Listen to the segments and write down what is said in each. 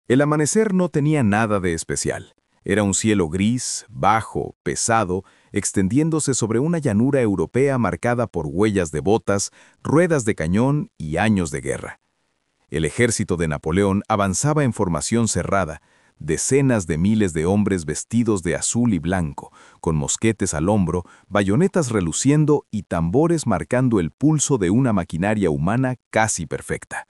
El amanecer no tenía nada de especial. Era un cielo gris, bajo, pesado, extendiéndose sobre una llanura europea marcada por huellas de botas, ruedas de cañón y años de guerra. El ejército de Napoleón avanzaba en formación cerrada, decenas de miles de hombres vestidos de azul y blanco, con mosquetes al hombro, bayonetas reluciendo y tambores marcando el pulso de una maquinaria humana casi perfecta.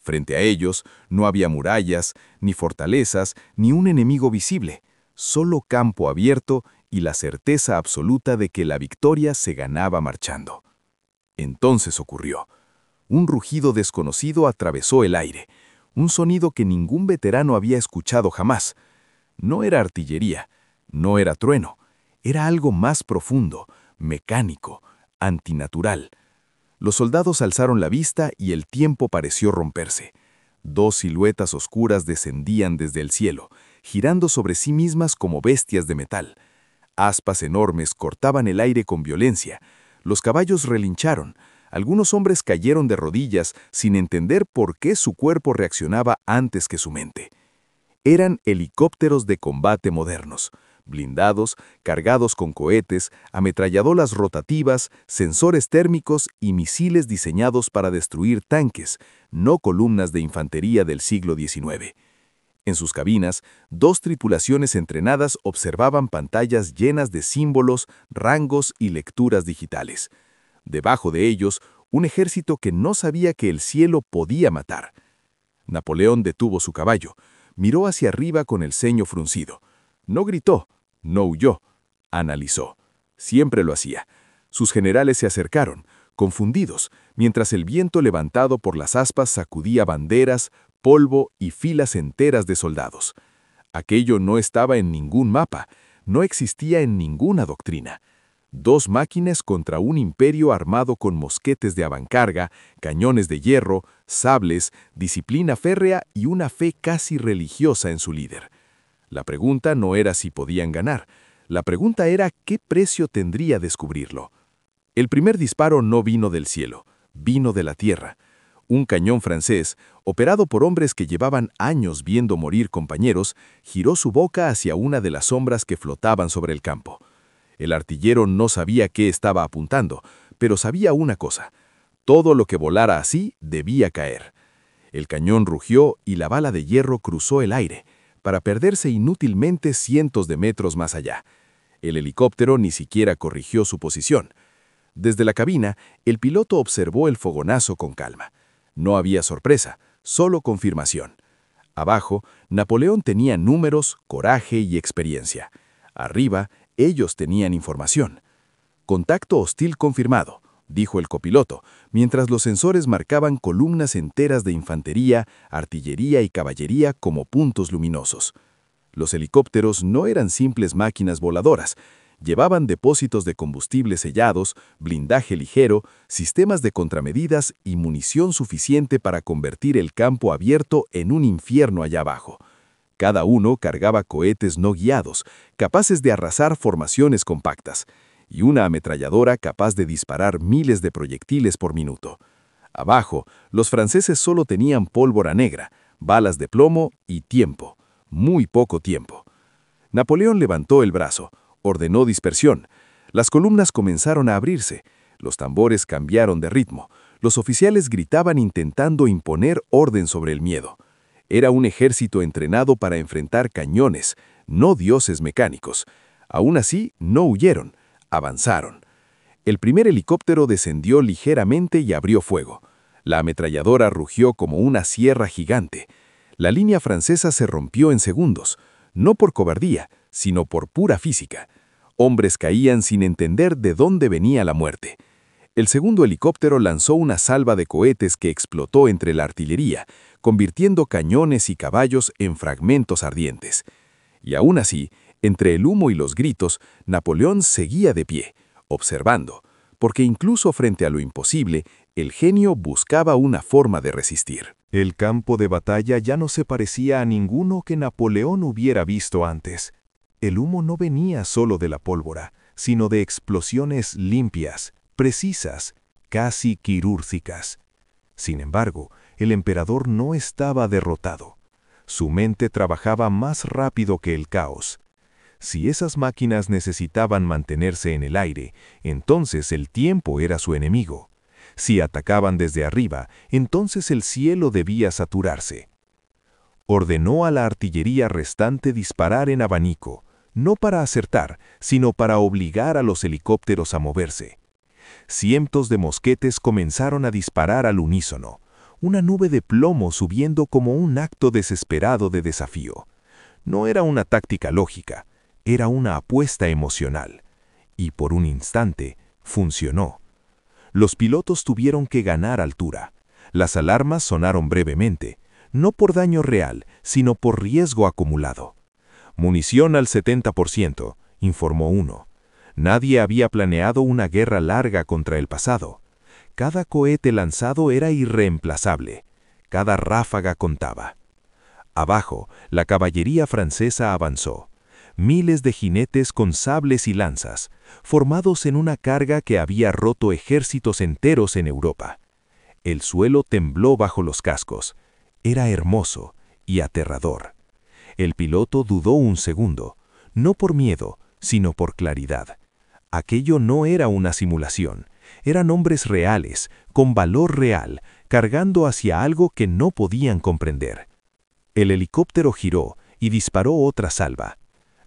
Frente a ellos no había murallas, ni fortalezas, ni un enemigo visible, solo campo abierto y la certeza absoluta de que la victoria se ganaba marchando. Entonces ocurrió. Un rugido desconocido atravesó el aire, un sonido que ningún veterano había escuchado jamás. No era artillería, no era trueno, era algo más profundo, mecánico, antinatural. Los soldados alzaron la vista y el tiempo pareció romperse. Dos siluetas oscuras descendían desde el cielo, girando sobre sí mismas como bestias de metal. Aspas enormes cortaban el aire con violencia. Los caballos relincharon. Algunos hombres cayeron de rodillas sin entender por qué su cuerpo reaccionaba antes que su mente. Eran helicópteros de combate modernos, blindados, cargados con cohetes, ametralladoras rotativas, sensores térmicos y misiles diseñados para destruir tanques, no columnas de infantería del siglo XIX. En sus cabinas, dos tripulaciones entrenadas observaban pantallas llenas de símbolos, rangos y lecturas digitales. Debajo de ellos, un ejército que no sabía que el cielo podía matar. Napoleón detuvo su caballo, miró hacia arriba con el ceño fruncido. No gritó, no huyó, analizó. Siempre lo hacía. Sus generales se acercaron, confundidos, mientras el viento levantado por las aspas sacudía banderas, polvo y filas enteras de soldados. Aquello no estaba en ningún mapa, no existía en ninguna doctrina. Dos máquinas contra un imperio armado con mosquetes de avancarga, cañones de hierro, sables, disciplina férrea y una fe casi religiosa en su líder. La pregunta no era si podían ganar, la pregunta era qué precio tendría descubrirlo. El primer disparo no vino del cielo, vino de la tierra. Un cañón francés, operado por hombres que llevaban años viendo morir compañeros, giró su boca hacia una de las sombras que flotaban sobre el campo. El artillero no sabía qué estaba apuntando, pero sabía una cosa: todo lo que volara así debía caer. El cañón rugió y la bala de hierro cruzó el aire, para perderse inútilmente cientos de metros más allá. El helicóptero ni siquiera corrigió su posición. Desde la cabina, el piloto observó el fogonazo con calma. No había sorpresa, solo confirmación. Abajo, Napoleón tenía números, coraje y experiencia. Arriba, ellos tenían información. «Contacto hostil confirmado», dijo el copiloto, mientras los sensores marcaban columnas enteras de infantería, artillería y caballería como puntos luminosos. Los helicópteros no eran simples máquinas voladoras. Llevaban depósitos de combustible sellados, blindaje ligero, sistemas de contramedidas y munición suficiente para convertir el campo abierto en un infierno allá abajo. Cada uno cargaba cohetes no guiados, capaces de arrasar formaciones compactas, y una ametralladora capaz de disparar miles de proyectiles por minuto. Abajo, los franceses solo tenían pólvora negra, balas de plomo y tiempo, muy poco tiempo. Napoleón levantó el brazo, ordenó dispersión. Las columnas comenzaron a abrirse, los tambores cambiaron de ritmo, los oficiales gritaban intentando imponer orden sobre el miedo. Era un ejército entrenado para enfrentar cañones, no dioses mecánicos. Aún así, no huyeron, avanzaron. El primer helicóptero descendió ligeramente y abrió fuego. La ametralladora rugió como una sierra gigante. La línea francesa se rompió en segundos, no por cobardía, sino por pura física. Hombres caían sin entender de dónde venía la muerte. El segundo helicóptero lanzó una salva de cohetes que explotó entre la artillería, convirtiendo cañones y caballos en fragmentos ardientes. Y aún así, entre el humo y los gritos, Napoleón seguía de pie, observando, porque incluso frente a lo imposible, el genio buscaba una forma de resistir. El campo de batalla ya no se parecía a ninguno que Napoleón hubiera visto antes. El humo no venía solo de la pólvora, sino de explosiones limpias, precisas, casi quirúrgicas. Sin embargo, el emperador no estaba derrotado. Su mente trabajaba más rápido que el caos. Si esas máquinas necesitaban mantenerse en el aire, entonces el tiempo era su enemigo. Si atacaban desde arriba, entonces el cielo debía saturarse. Ordenó a la artillería restante disparar en abanico, no para acertar, sino para obligar a los helicópteros a moverse. Cientos de mosquetes comenzaron a disparar al unísono, una nube de plomo subiendo como un acto desesperado de desafío. No era una táctica lógica, era una apuesta emocional. Y por un instante, funcionó. Los pilotos tuvieron que ganar altura. Las alarmas sonaron brevemente, no por daño real, sino por riesgo acumulado. Munición al 70%, informó uno. Nadie había planeado una guerra larga contra el pasado. Cada cohete lanzado era irreemplazable. Cada ráfaga contaba. Abajo, la caballería francesa avanzó. Miles de jinetes con sables y lanzas, formados en una carga que había roto ejércitos enteros en Europa. El suelo tembló bajo los cascos. Era hermoso y aterrador. El piloto dudó un segundo, no por miedo, sino por claridad. Aquello no era una simulación, eran hombres reales, con valor real, cargando hacia algo que no podían comprender. El helicóptero giró y disparó otra salva.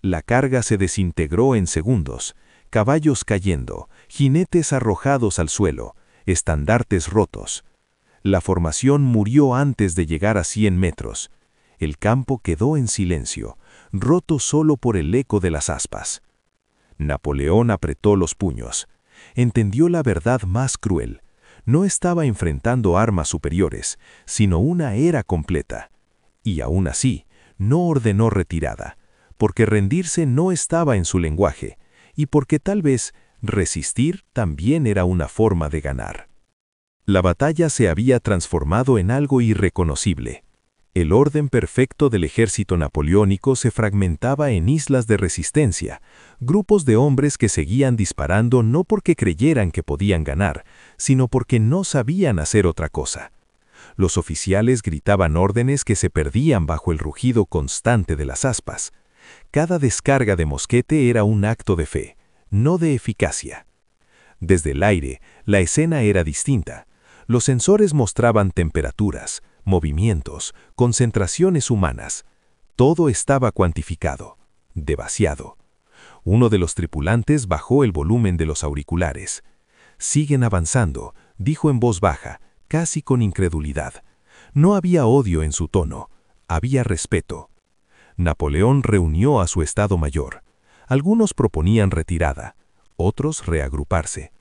La carga se desintegró en segundos, caballos cayendo, jinetes arrojados al suelo, estandartes rotos. La formación murió antes de llegar a 100 metros. El campo quedó en silencio, roto solo por el eco de las aspas. Napoleón apretó los puños. Entendió la verdad más cruel. No estaba enfrentando armas superiores, sino una era completa. Y aún así, no ordenó retirada, porque rendirse no estaba en su lenguaje, y porque tal vez resistir también era una forma de ganar. La batalla se había transformado en algo irreconocible. El orden perfecto del ejército napoleónico se fragmentaba en islas de resistencia, grupos de hombres que seguían disparando no porque creyeran que podían ganar, sino porque no sabían hacer otra cosa. Los oficiales gritaban órdenes que se perdían bajo el rugido constante de las aspas. Cada descarga de mosquete era un acto de fe, no de eficacia. Desde el aire, la escena era distinta. Los sensores mostraban temperaturas, movimientos, concentraciones humanas. Todo estaba cuantificado, devaciado. Uno de los tripulantes bajó el volumen de los auriculares. «Siguen avanzando», dijo en voz baja, casi con incredulidad. No había odio en su tono, había respeto. Napoleón reunió a su Estado Mayor. Algunos proponían retirada, otros reagruparse.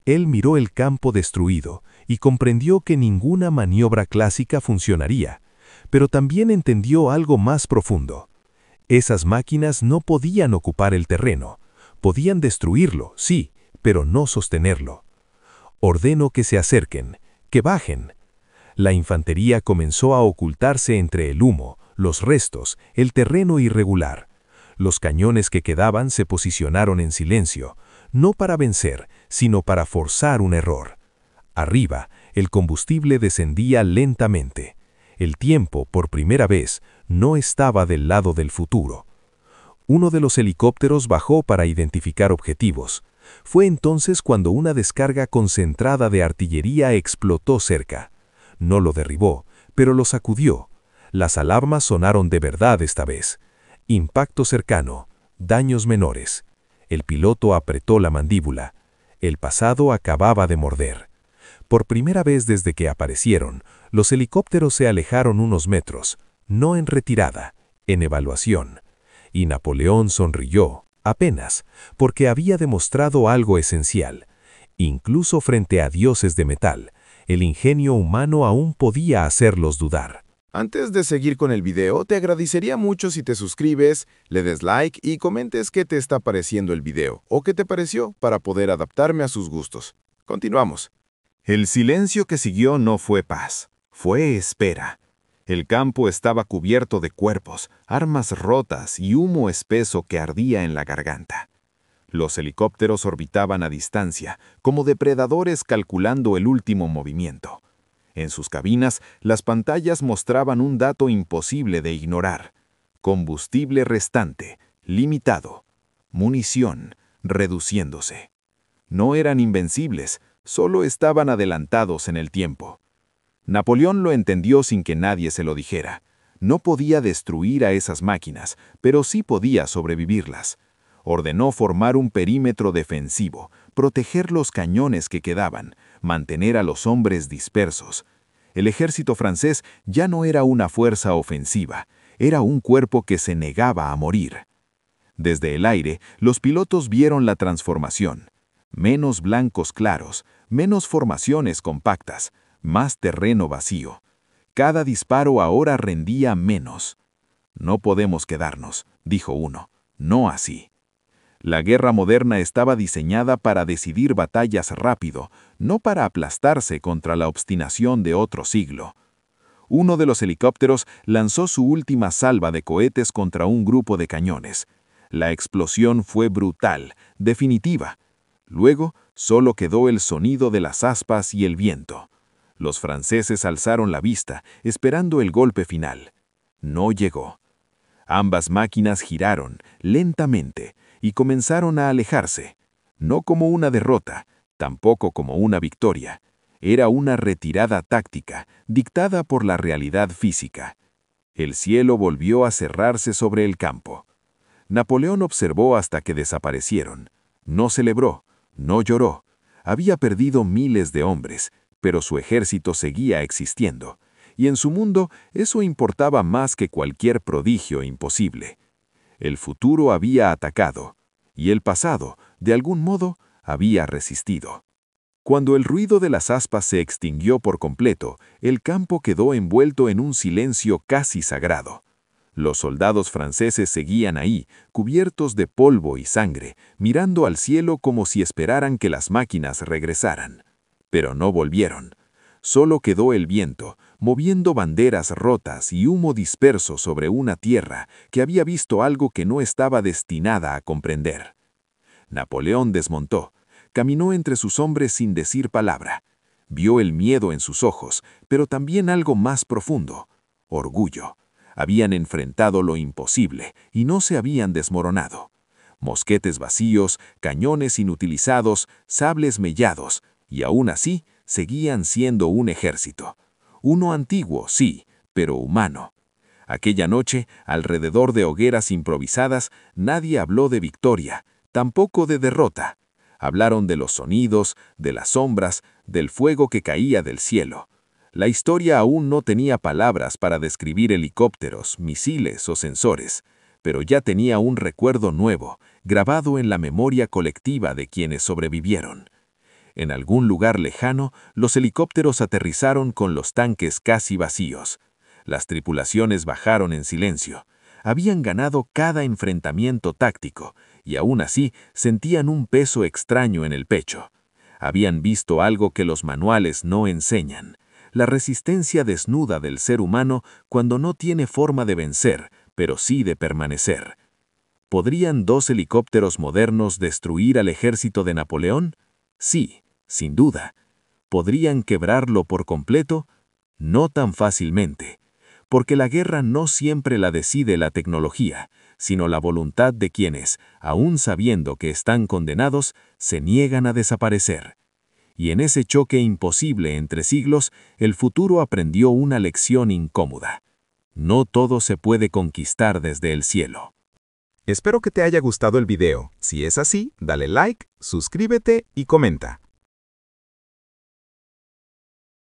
Él miró el campo destruido y comprendió que ninguna maniobra clásica funcionaría, pero también entendió algo más profundo. Esas máquinas no podían ocupar el terreno. Podían destruirlo, sí, pero no sostenerlo. Ordeno que se acerquen, que bajen. La infantería comenzó a ocultarse entre el humo, los restos, el terreno irregular. Los cañones que quedaban se posicionaron en silencio, no para vencer, sino para forzar un error. Arriba, el combustible descendía lentamente. El tiempo, por primera vez, no estaba del lado del futuro. Uno de los helicópteros bajó para identificar objetivos. Fue entonces cuando una descarga concentrada de artillería explotó cerca. No lo derribó, pero lo sacudió. Las alarmas sonaron de verdad esta vez. Impacto cercano, daños menores. El piloto apretó la mandíbula. El pasado acababa de morder. Por primera vez desde que aparecieron, los helicópteros se alejaron unos metros, no en retirada, en evaluación. Y Napoleón sonrió, apenas, porque había demostrado algo esencial. Incluso frente a dioses de metal, el ingenio humano aún podía hacerlos dudar. Antes de seguir con el video, te agradecería mucho si te suscribes, le des like y comentes qué te está pareciendo el video o qué te pareció para poder adaptarme a sus gustos. Continuamos. El silencio que siguió no fue paz, fue espera. El campo estaba cubierto de cuerpos, armas rotas y humo espeso que ardía en la garganta. Los helicópteros orbitaban a distancia, como depredadores calculando el último movimiento. En sus cabinas, las pantallas mostraban un dato imposible de ignorar: combustible restante, limitado, munición, reduciéndose. No eran invencibles, solo estaban adelantados en el tiempo. Napoleón lo entendió sin que nadie se lo dijera. No podía destruir a esas máquinas, pero sí podía sobrevivirlas. Ordenó formar un perímetro defensivo, proteger los cañones que quedaban, mantener a los hombres dispersos. El ejército francés ya no era una fuerza ofensiva, era un cuerpo que se negaba a morir. Desde el aire, los pilotos vieron la transformación. Menos blancos claros, menos formaciones compactas, más terreno vacío. Cada disparo ahora rendía menos. «No podemos quedarnos», dijo uno, «no así». La guerra moderna estaba diseñada para decidir batallas rápido, no para aplastarse contra la obstinación de otro siglo. Uno de los helicópteros lanzó su última salva de cohetes contra un grupo de cañones. La explosión fue brutal, definitiva. Luego, solo quedó el sonido de las aspas y el viento. Los franceses alzaron la vista, esperando el golpe final. No llegó. Ambas máquinas giraron, lentamente, y comenzaron a alejarse. No como una derrota, tampoco como una victoria. Era una retirada táctica, dictada por la realidad física. El cielo volvió a cerrarse sobre el campo. Napoleón observó hasta que desaparecieron. No celebró, no lloró. Había perdido miles de hombres, pero su ejército seguía existiendo. Y en su mundo eso importaba más que cualquier prodigio imposible. El futuro había atacado, y el pasado, de algún modo, había resistido. Cuando el ruido de las aspas se extinguió por completo, el campo quedó envuelto en un silencio casi sagrado. Los soldados franceses seguían ahí, cubiertos de polvo y sangre, mirando al cielo como si esperaran que las máquinas regresaran. Pero no volvieron. Solo quedó el viento, moviendo banderas rotas y humo disperso sobre una tierra que había visto algo que no estaba destinada a comprender. Napoleón desmontó, caminó entre sus hombres sin decir palabra. Vio el miedo en sus ojos, pero también algo más profundo: orgullo. Habían enfrentado lo imposible y no se habían desmoronado. Mosquetes vacíos, cañones inutilizados, sables mellados, y aún así seguían siendo un ejército. Uno antiguo, sí, pero humano. Aquella noche, alrededor de hogueras improvisadas, nadie habló de victoria, tampoco de derrota. Hablaron de los sonidos, de las sombras, del fuego que caía del cielo. La historia aún no tenía palabras para describir helicópteros, misiles o sensores, pero ya tenía un recuerdo nuevo, grabado en la memoria colectiva de quienes sobrevivieron. En algún lugar lejano, los helicópteros aterrizaron con los tanques casi vacíos. Las tripulaciones bajaron en silencio. Habían ganado cada enfrentamiento táctico, y aún así sentían un peso extraño en el pecho. Habían visto algo que los manuales no enseñan: la resistencia desnuda del ser humano cuando no tiene forma de vencer, pero sí de permanecer. ¿Podrían 2 helicópteros modernos destruir al ejército de Napoleón? Sí, sin duda. ¿Podrían quebrarlo por completo? No tan fácilmente, porque la guerra no siempre la decide la tecnología, sino la voluntad de quienes, aún sabiendo que están condenados, se niegan a desaparecer. Y en ese choque imposible entre siglos, el futuro aprendió una lección incómoda: no todo se puede conquistar desde el cielo. Espero que te haya gustado el video. Si es así, dale like, suscríbete y comenta.